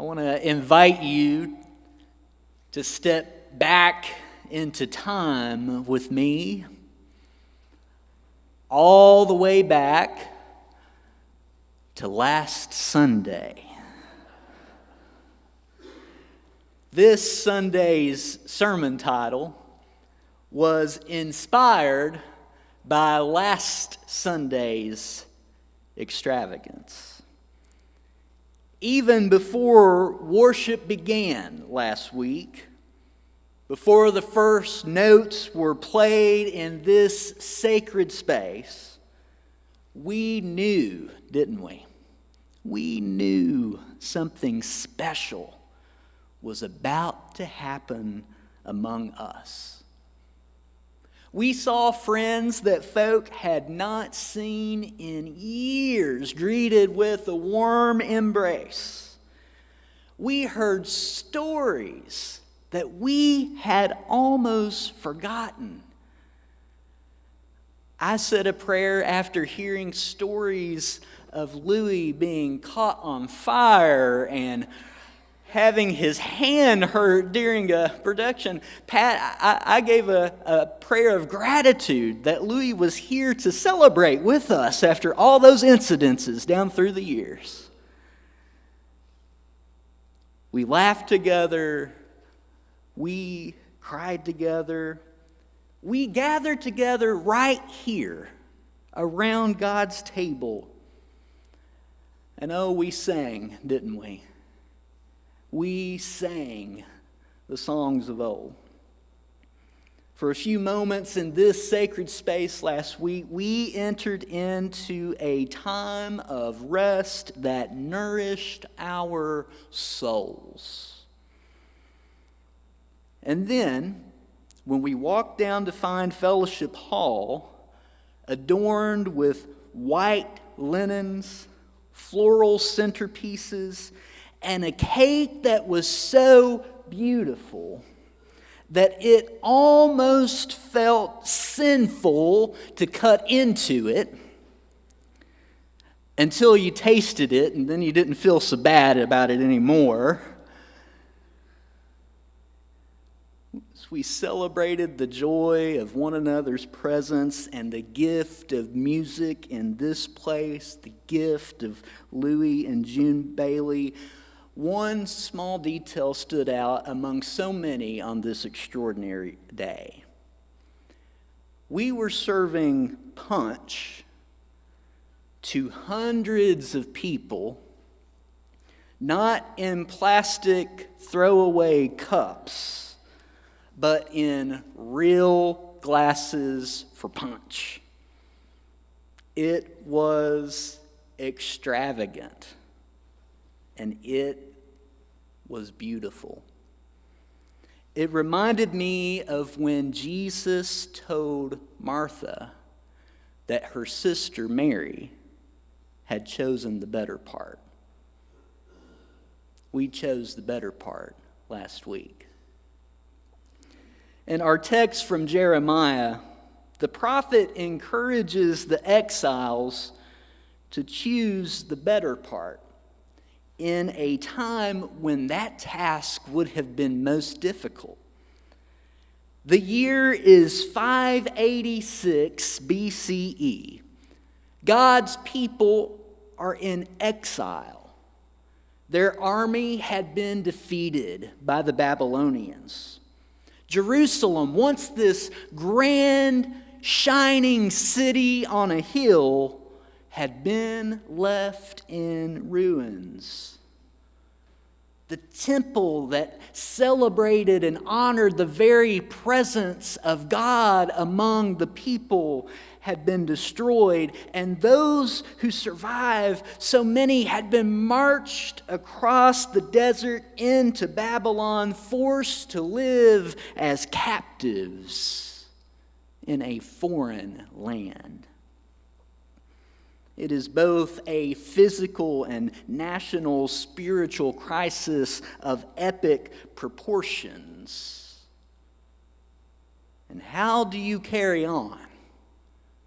I want to invite you to step back into time with me, all the way back to last Sunday. This Sunday's sermon title was inspired by last Sunday's extravagance. Even before worship began last week, before the first notes were played in this sacred space, we knew, didn't we? We knew something special was about to happen among us. We saw friends that folk had not seen in years greeted with a warm embrace. We heard stories that we had almost forgotten. I said a prayer after hearing stories of Louis being caught on fire and having his hand hurt during a production. Pat, I gave a prayer of gratitude that Louis was here to celebrate with us after all those incidences down through the years. We laughed together. We cried together. We gathered together right here around God's table. And oh, we sang, didn't we? We sang the songs of old. For a few moments in this sacred space last week, we entered into a time of rest that nourished our souls. And then, when we walked down to find Fellowship Hall, adorned with white linens, floral centerpieces, and a cake that was so beautiful that it almost felt sinful to cut into it until you tasted it, and then you didn't feel so bad about it anymore. We celebrated the joy of one another's presence and the gift of music in this place, the gift of Louis and June Bailey. One small detail stood out among so many on this extraordinary day. We were serving punch to hundreds of people, not in plastic throwaway cups, but in real glasses for punch. It was extravagant, and it was beautiful. It reminded me of when Jesus told Martha that her sister Mary had chosen the better part. We chose the better part last week. In our text from Jeremiah, the prophet encourages the exiles to choose the better part in a time when that task would have been most difficult. The year is 586 BCE. God's people are in exile. Their army had been defeated by the Babylonians. Jerusalem, once this grand, shining city on a hill, had been left in ruins. The temple that celebrated and honored the very presence of God among the people had been destroyed, and those who survived, so many, had been marched across the desert into Babylon, forced to live as captives in a foreign land. It is both a physical and national spiritual crisis of epic proportions. And how do you carry on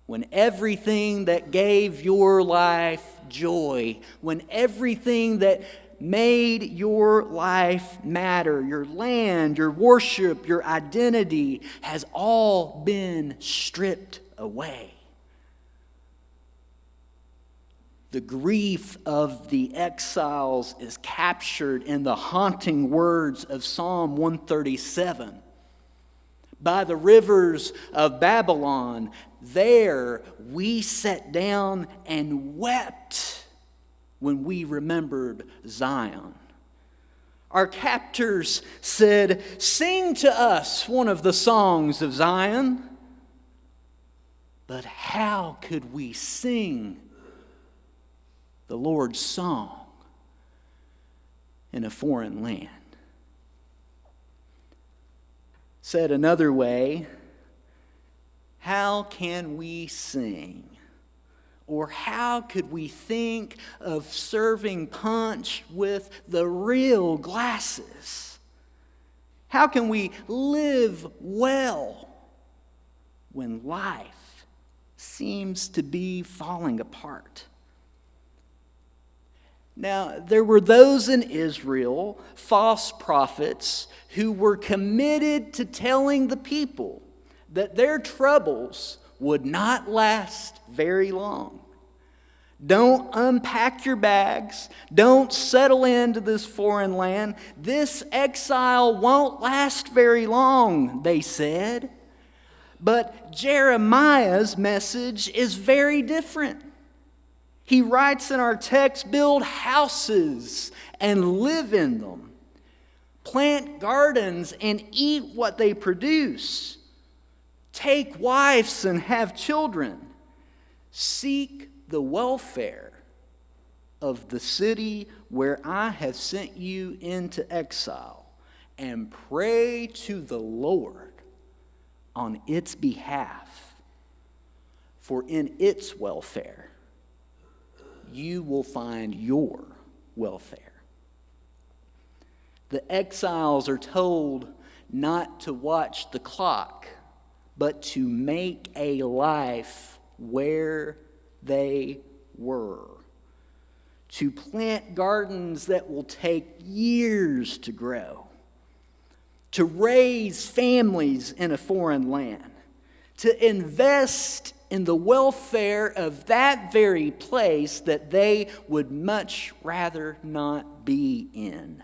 when everything that gave your life joy, when everything that made your life matter, your land, your worship, your identity, has all been stripped away. The grief of the exiles is captured in the haunting words of Psalm 137. By the rivers of Babylon, there we sat down and wept when we remembered Zion. Our captors said, "Sing to us one of the songs of Zion." But how could we sing the Lord's song in a foreign land? Said another way, how can we sing? Or how could we think of serving punch with the real glasses? How can we live well when life seems to be falling apart? Now, there were those in Israel, false prophets, who were committed to telling the people that their troubles would not last very long. Don't unpack your bags. Don't settle into this foreign land. This exile won't last very long, they said. But Jeremiah's message is very different. He writes in our text, "Build houses and live in them. Plant gardens and eat what they produce. Take wives and have children. Seek the welfare of the city where I have sent you into exile, and pray to the Lord on its behalf, for in its welfare you will find your welfare." The exiles are told not to watch the clock, but to make a life where they were. To plant gardens that will take years to grow. To raise families in a foreign land. To invest in the welfare of that very place that they would much rather not be in.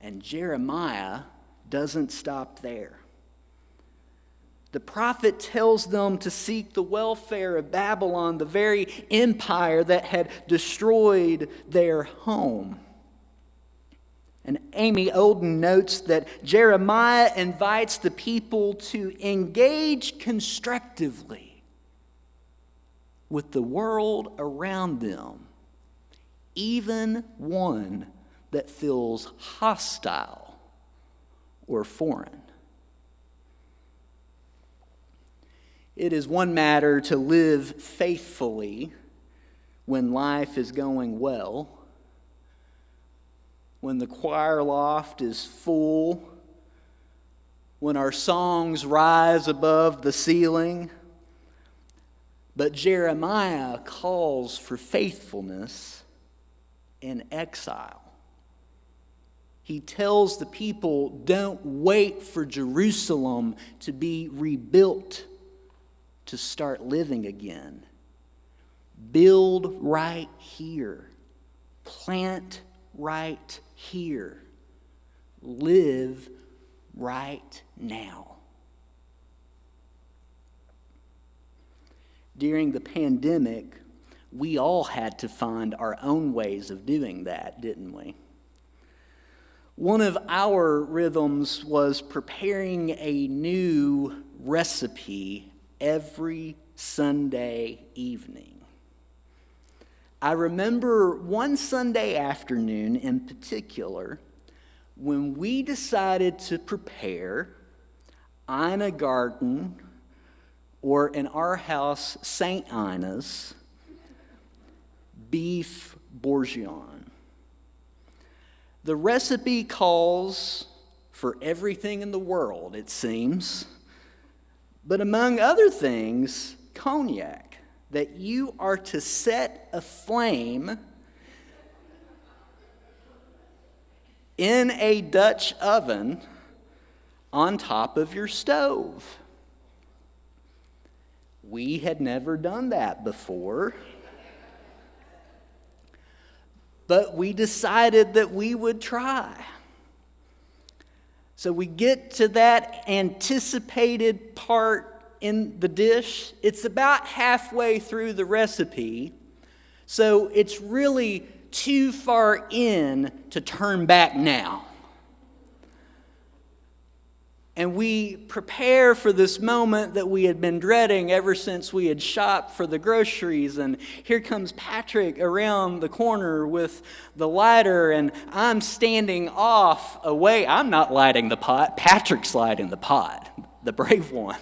And Jeremiah doesn't stop there. The prophet tells them to seek the welfare of Babylon, the very empire that had destroyed their home. And Amy Olden notes that Jeremiah invites the people to engage constructively with the world around them, even one that feels hostile or foreign. It is one matter to live faithfully when life is going well, when the choir loft is full, when our songs rise above the ceiling. But Jeremiah calls for faithfulness in exile. He tells the people, don't wait for Jerusalem to be rebuilt to start living again. Build right here. Plant right here. Live right now. During the pandemic, we all had to find our own ways of doing that, didn't we? One of our rhythms was preparing a new recipe every Sunday evening. I remember one Sunday afternoon in particular when we decided to prepare Ina Garden, or in our house, St. Ina's, beef bourguignon. The recipe calls for everything in the world, it seems, but among other things, cognac, that you are to set aflame in a Dutch oven on top of your stove. We had never done that before, but we decided that we would try. So we get to that anticipated part in the dish. It's about halfway through the recipe, so it's really too far in to turn back now. And we prepare for this moment that we had been dreading ever since we had shopped for the groceries. And here comes Patrick around the corner with the lighter, and I'm standing off away. I'm not lighting the pot. Patrick's lighting the pot, the brave one.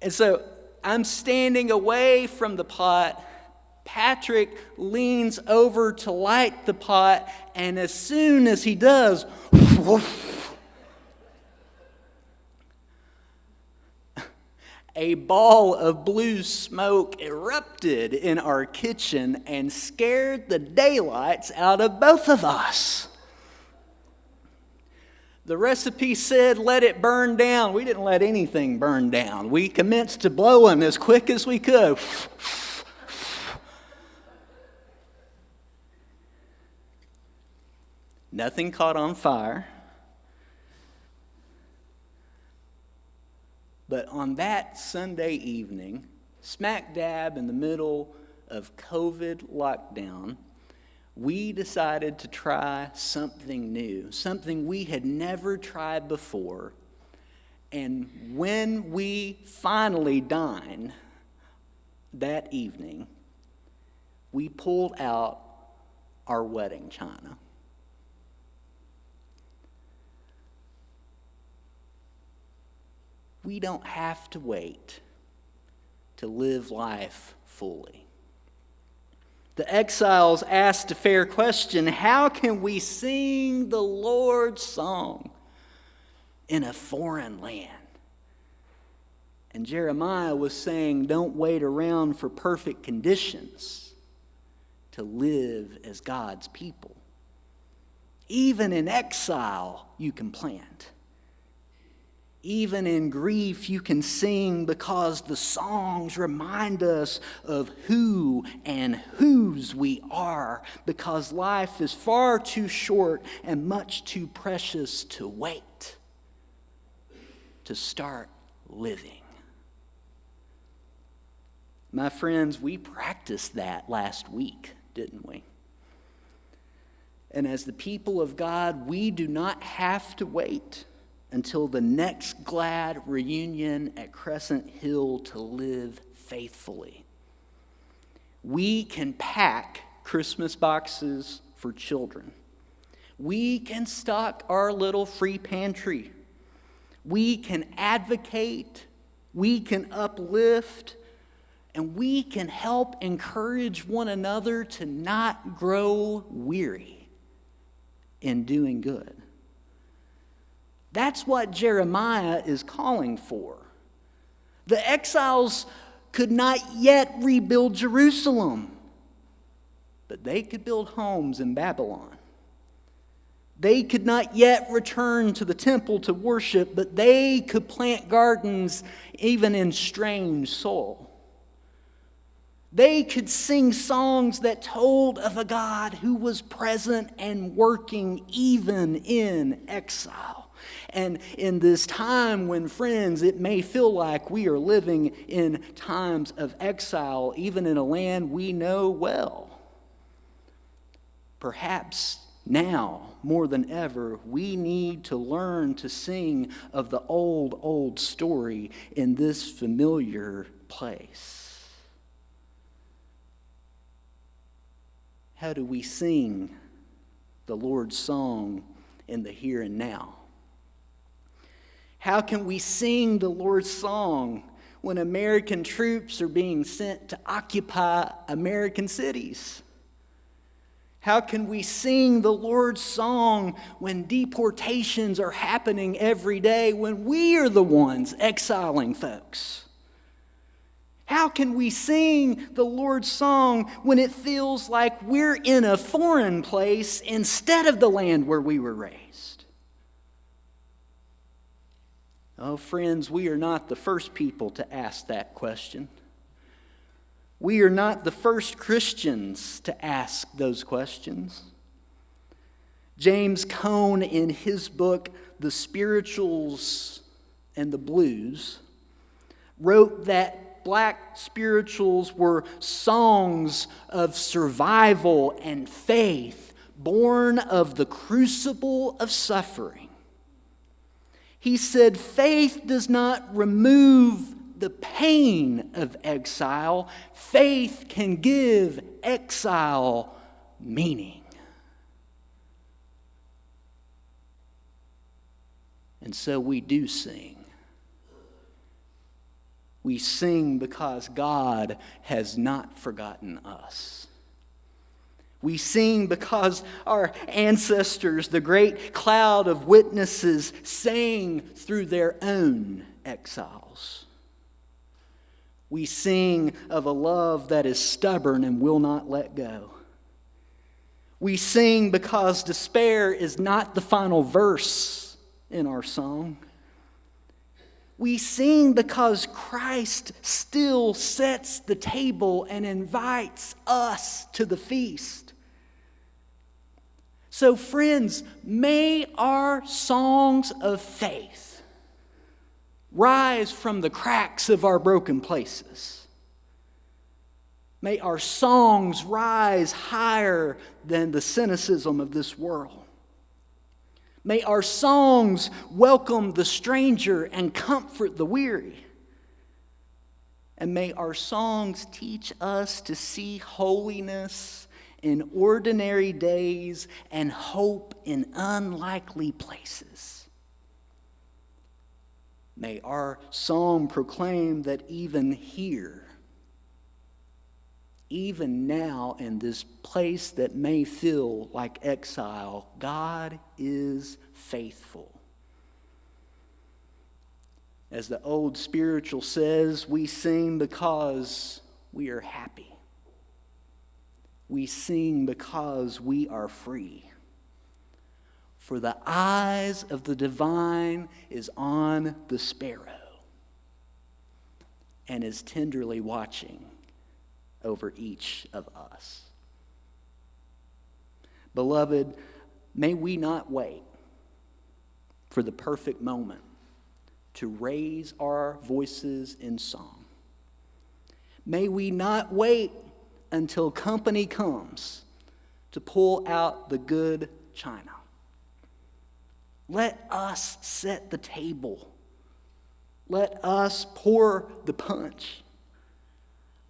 And so I'm standing away from the pot. Patrick leans over to light the pot, and as soon as he does, a ball of blue smoke erupted in our kitchen and scared the daylights out of both of us. The recipe said, let it burn down. We didn't let anything burn down. We commenced to blowing as quick as we could. Nothing caught on fire. But on that Sunday evening, smack dab in the middle of COVID lockdown, we decided to try something new, something we had never tried before. And when we finally dined that evening, we pulled out our wedding china. We don't have to wait to live life fully. The exiles asked a fair question: how can we sing the Lord's song in a foreign land? And Jeremiah was saying, don't wait around for perfect conditions to live as God's people. Even in exile, you can plant. Even in grief, you can sing, because the songs remind us of who and whose we are, because life is far too short and much too precious to wait to start living. My friends, we practiced that last week, didn't we? And as the people of God, we do not have to wait until the next glad reunion at Crescent Hill to live faithfully. We can pack Christmas boxes for children. We can stock our little free pantry. We can advocate. We can uplift. And we can help encourage one another to not grow weary in doing good. That's what Jeremiah is calling for. The exiles could not yet rebuild Jerusalem, but they could build homes in Babylon. They could not yet return to the temple to worship, but they could plant gardens even in strange soil. They could sing songs that told of a God who was present and working even in exile. And in this time when, friends, it may feel like we are living in times of exile, even in a land we know well, perhaps now, more than ever, we need to learn to sing of the old story in this familiar place. How do we sing the Lord's song in the here and now? How can we sing the Lord's song when American troops are being sent to occupy American cities? How can we sing the Lord's song when deportations are happening every day, when we are the ones exiling folks? How can we sing the Lord's song when it feels like we're in a foreign place instead of the land where we were raised? Oh, friends, we are not the first people to ask that question. We are not the first Christians to ask those questions. James Cone, in his book, The Spirituals and the Blues, wrote that black spirituals were songs of survival and faith, born of the crucible of suffering. He said, faith does not remove the pain of exile. Faith can give exile meaning. And so we do sing. We sing because God has not forgotten us. We sing because our ancestors, the great cloud of witnesses, sang through their own exiles. We sing of a love that is stubborn and will not let go. We sing because despair is not the final verse in our song. We sing because Christ still sets the table and invites us to the feast. So, friends, may our songs of faith rise from the cracks of our broken places. May our songs rise higher than the cynicism of this world. May our songs welcome the stranger and comfort the weary. And may our songs teach us to see holiness in ordinary days and hope in unlikely places. May our song proclaim that even here, even now in this place that may feel like exile, God is faithful. As the old spiritual says, we sing because we are happy. We sing because we are free. For the eyes of the divine is on the sparrow and is tenderly watching over each of us. Beloved, may we not wait for the perfect moment to raise our voices in song. May we not wait until company comes to pull out the good china. Let us set the table. Let us pour the punch.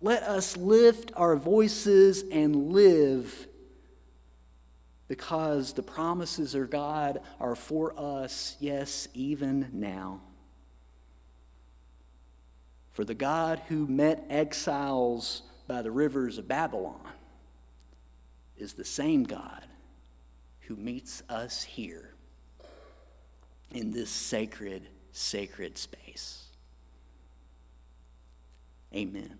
Let us lift our voices and live, because the promises of God are for us, yes, even now. For the God who met exiles by the rivers of Babylon is the same God who meets us here in this sacred space. Amen.